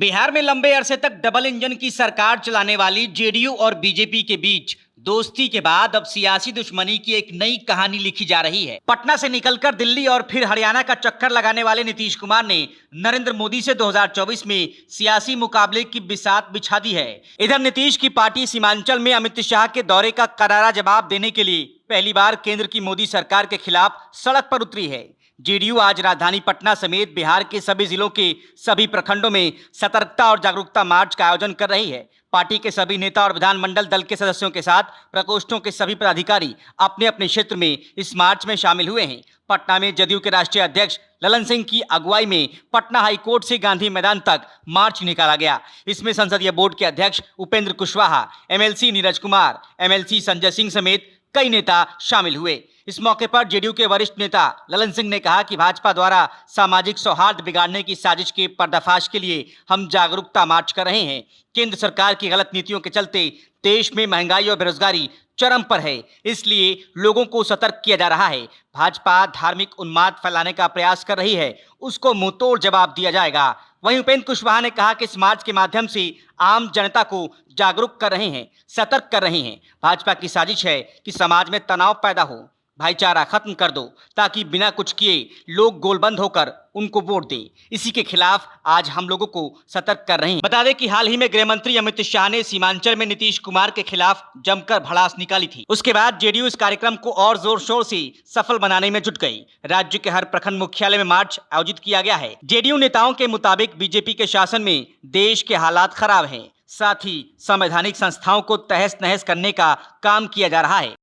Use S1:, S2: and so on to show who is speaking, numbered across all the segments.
S1: बिहार में लंबे अरसे तक डबल इंजन की सरकार चलाने वाली जेडीयू और बीजेपी के बीच दोस्ती के बाद अब सियासी दुश्मनी की एक नई कहानी लिखी जा रही है। पटना से निकलकर दिल्ली और फिर हरियाणा का चक्कर लगाने वाले नीतीश कुमार ने नरेंद्र मोदी से 2024 में सियासी मुकाबले की बिसात बिछा दी है। इधर नीतीश की पार्टी सीमांचल में अमित शाह के दौरे का करारा जवाब देने के लिए पहली बार केंद्र की मोदी सरकार के खिलाफ सड़क पर उतरी है। जेडीयू आज राजधानी पटना समेत बिहार के सभी जिलों के सभी प्रखंडों में सतर्कता और जागरूकता मार्च का आयोजन कर रही है। पार्टी के सभी नेता और विधानमंडल दल के सदस्यों के साथ प्रकोष्ठों के सभी पदाधिकारी अपने अपने क्षेत्र में इस मार्च में शामिल हुए हैं। पटना में जदयू के राष्ट्रीय अध्यक्ष ललन सिंह की अगुवाई में पटना हाईकोर्ट से गांधी मैदान तक मार्च निकाला गया। इसमें संसदीय बोर्ड के अध्यक्ष उपेंद्र कुशवाहा, एमएलसी नीरज कुमार, एमएलसी संजय सिंह समेत कई नेता शामिल हुए। इस मौके पर जेडीयू के वरिष्ठ नेता ललन सिंह ने कहा कि भाजपा द्वारा सामाजिक सौहार्द बिगाड़ने की साजिश के पर्दाफाश के लिए हम जागरूकता मार्च कर रहे हैं। केंद्र सरकार की गलत नीतियों के चलते देश में महंगाई और बेरोजगारी चरम पर है, इसलिए लोगों को सतर्क किया जा रहा है। भाजपा धार्मिक उन्माद फैलाने का प्रयास कर रही है, उसको मुंहतोड़ जवाब दिया जाएगा। वहीं उपेंद्र कुशवाहा ने कहा कि इस मार्च के माध्यम से आम जनता को जागरूक कर रहे हैं, सतर्क कर रहे हैं। भाजपा की साजिश है कि समाज में तनाव पैदा हो, भाईचारा खत्म कर दो ताकि बिना कुछ किए लोग गोलबंद होकर उनको वोट दें। इसी के खिलाफ आज हम लोगों को सतर्क कर रहे हैं। बता दें कि हाल ही में गृह मंत्री अमित शाह ने सीमांचल में नीतीश कुमार के खिलाफ जमकर भड़ास निकाली थी। उसके बाद जेडीयू इस कार्यक्रम को और जोर शोर से सफल बनाने में जुट गई। राज्य के हर प्रखंड मुख्यालय में मार्च आयोजित किया गया है। जेडीयू नेताओं के मुताबिक बीजेपी के शासन में देश के हालात खराब हैं, साथ ही संवैधानिक संस्थाओं को तहस नहस करने का काम किया जा रहा है।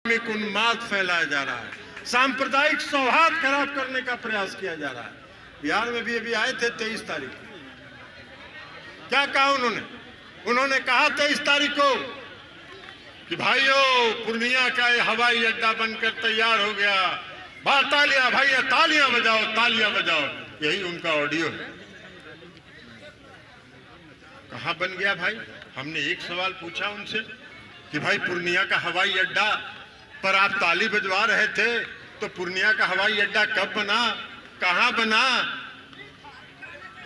S2: उन्माद फैलाया जा रहा है, सांप्रदायिक सौहार्द खराब करने का प्रयास किया जा रहा है। बिहार में भी अभी आए थे 23 तारीख को, क्या कहा उन्होंने कहा 23 तारीख को कि भाइयों पूर्णिया का ये हवाई अड्डा बनकर तैयार हो गया, तालियां भैया, तालियां बजाओ, तालियां बजाओ। यही उनका ऑडियो है। कहां बन गया भाई? हमने एक सवाल पूछा उनसे कि भाई पूर्णिया का हवाई अड्डा पर आप ताली बजवा रहे थे, तो पूर्णिया का हवाई अड्डा कब बना, कहां बना?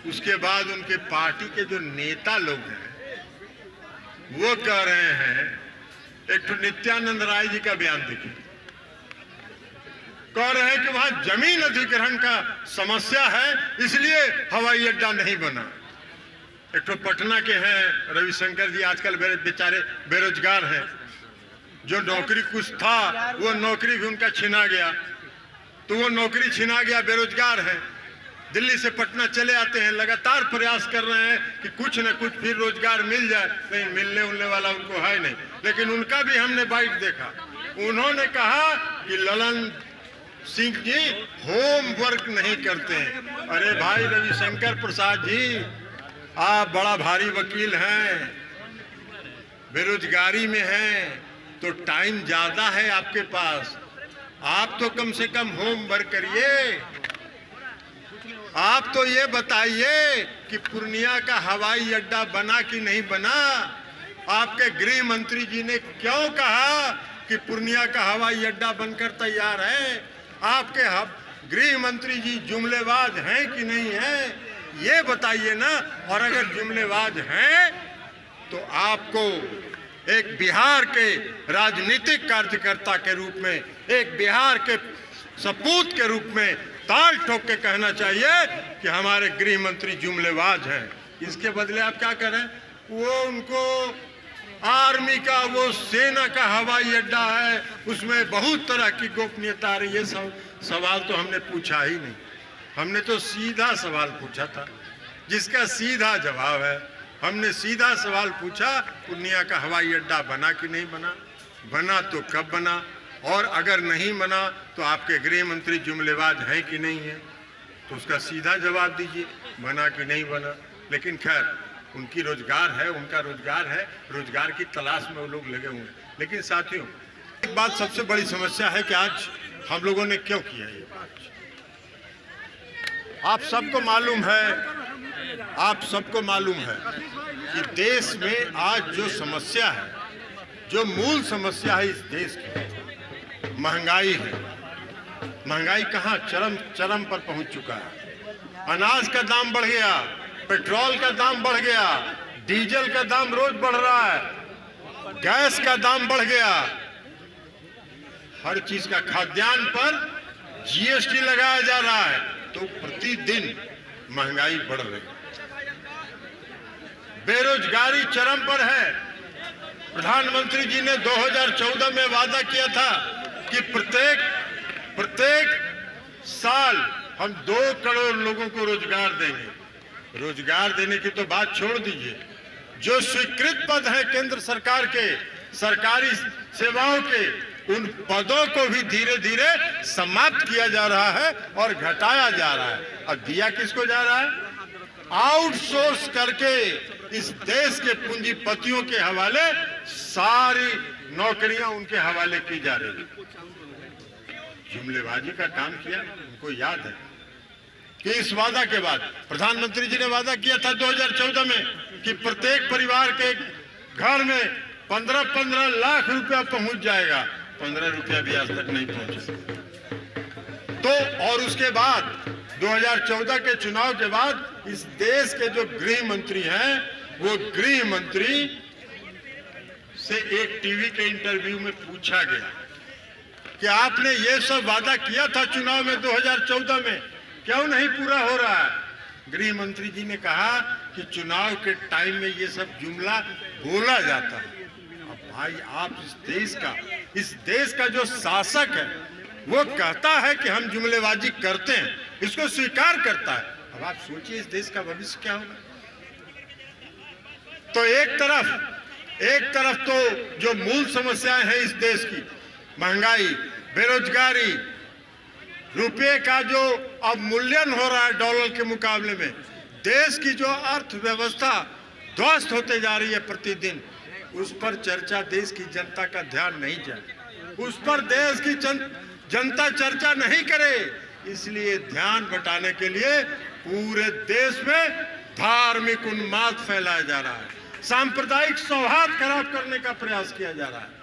S2: उसके बाद उनके पार्टी के जो नेता लोग हैं वो कह रहे हैं, एक तो नित्यानंद राय जी का बयान देखिए, कह रहे हैं कि वहां जमीन अधिग्रहण का समस्या है इसलिए हवाई अड्डा नहीं बना। एक तो पटना के हैं रविशंकर जी, आजकल बेचारे बेरोजगार हैं, जो नौकरी कुछ था वो नौकरी भी उनका छिना गया, तो वो नौकरी छिना गया, बेरोजगार है। दिल्ली से पटना चले आते हैं, लगातार प्रयास कर रहे हैं कि कुछ न कुछ फिर रोजगार मिल जाए, नहीं मिलने वाला उनको है नहीं। लेकिन उनका भी हमने बाइट देखा, उन्होंने कहा कि ललन सिंह जी होमवर्क नहीं करते हैं। अरे भाई रविशंकर प्रसाद जी, आप बड़ा भारी वकील हैं, बेरोजगारी में हैं, तो टाइम ज्यादा है आपके पास, आप तो कम से कम होमवर्क करिए। आप तो ये बताइए कि पूर्णिया का हवाई अड्डा बना कि नहीं बना? आपके गृह मंत्री जी ने क्यों कहा कि पूर्णिया का हवाई अड्डा बनकर तैयार है? आपके गृह मंत्री जी जुमलेबाज हैं कि नहीं हैं, ये बताइए ना। और अगर जुमलेबाज हैं तो आपको एक बिहार के राजनीतिक कार्यकर्ता के रूप में, एक बिहार के सपूत के रूप में ताल ठोक के कहना चाहिए कि हमारे गृह मंत्री जुमलेबाज हैं। इसके बदले आप क्या करें? वो उनको आर्मी का, वो सेना का हवाई अड्डा है, उसमें बहुत तरह की गोपनीयता आ रही है। सवाल तो हमने पूछा ही नहीं, हमने तो सीधा सवाल पूछा था जिसका सीधा जवाब है। हमने सीधा सवाल पूछा, पूर्णिया का हवाई अड्डा बना कि नहीं बना, बना तो कब बना, और अगर नहीं बना तो आपके गृह मंत्री जुमलेबाज हैं कि नहीं है? तो उसका सीधा जवाब दीजिए, बना कि नहीं बना। लेकिन खैर, उनकी रोजगार है, उनका रोजगार है, रोजगार की तलाश में वो लोग लगे हुए हैं। लेकिन साथियों, एक बात सबसे बड़ी समस्या है कि आज हम लोगों ने क्यों किया ये बात, आप सबको मालूम है, आप सबको मालूम है कि देश में आज जो समस्या है, जो मूल समस्या है इस देश की, महंगाई है। महंगाई कहाँ चरम पर पहुंच चुका है। अनाज का दाम बढ़ गया, पेट्रोल का दाम बढ़ गया, डीजल का दाम रोज बढ़ रहा है, गैस का दाम बढ़ गया, हर चीज का, खाद्यान्न पर जीएसटी लगाया जा रहा है, तो प्रतिदिन महंगाई बढ़ रही है। बेरोजगारी चरम पर है। प्रधानमंत्री जी ने 2014 में वादा किया था कि प्रत्येक साल हम 2 करोड़ लोगों को रोजगार देंगे। रोजगार देने की तो बात छोड़ दीजिए, जो स्वीकृत पद है केंद्र सरकार के, सरकारी सेवाओं के, उन पदों को भी धीरे धीरे समाप्त किया जा रहा है और घटाया जा रहा है। अब दिया किसको जा रहा है? आउटसोर्स करके इस देश के पूंजीपतियों के हवाले सारी नौकरियां उनके हवाले की जा रही है। जुमलेबाजी का काम किया। उनको याद है कि इस वादा के बाद प्रधानमंत्री जी ने वादा किया था 2014 में कि प्रत्येक परिवार के घर में 15-15 लाख रुपया पहुंच जाएगा। 15 रुपया भी आज तक नहीं पहुंचा। तो और उसके बाद 2014 के चुनाव के बाद इस देश के जो गृह मंत्री हैं, वो गृह मंत्री से एक टीवी के इंटरव्यू में पूछा गया कि आपने ये सब वादा किया था चुनाव में 2014 में, क्यों नहीं पूरा हो रहा है? गृह मंत्री जी ने कहा कि चुनाव के टाइम में ये सब जुमला बोला जाता है। अब भाई, आप इस देश का जो शासक है वो कहता है कि हम जुमलेबाजी करते हैं, इसको स्वीकार करता है। अब आप सोचिए इस देश का भविष्य क्या होगा। तो एक तरफ तो जो मूल समस्याएं हैं इस देश की, महंगाई, बेरोजगारी, रुपये का जो अवमूल्यन हो रहा है डॉलर के मुकाबले में, देश की जो अर्थव्यवस्था ध्वस्त होते जा रही है प्रतिदिन, उस पर चर्चा देश की जनता का ध्यान नहीं जाए, उस पर देश की जनता चर्चा नहीं करे। इसलिए ध्यान बटाने के लिए पूरे देश में धार्मिक उन्माद फैलाया जा रहा है, सांप्रदायिक सौहार्द खराब करने का प्रयास किया जा रहा है।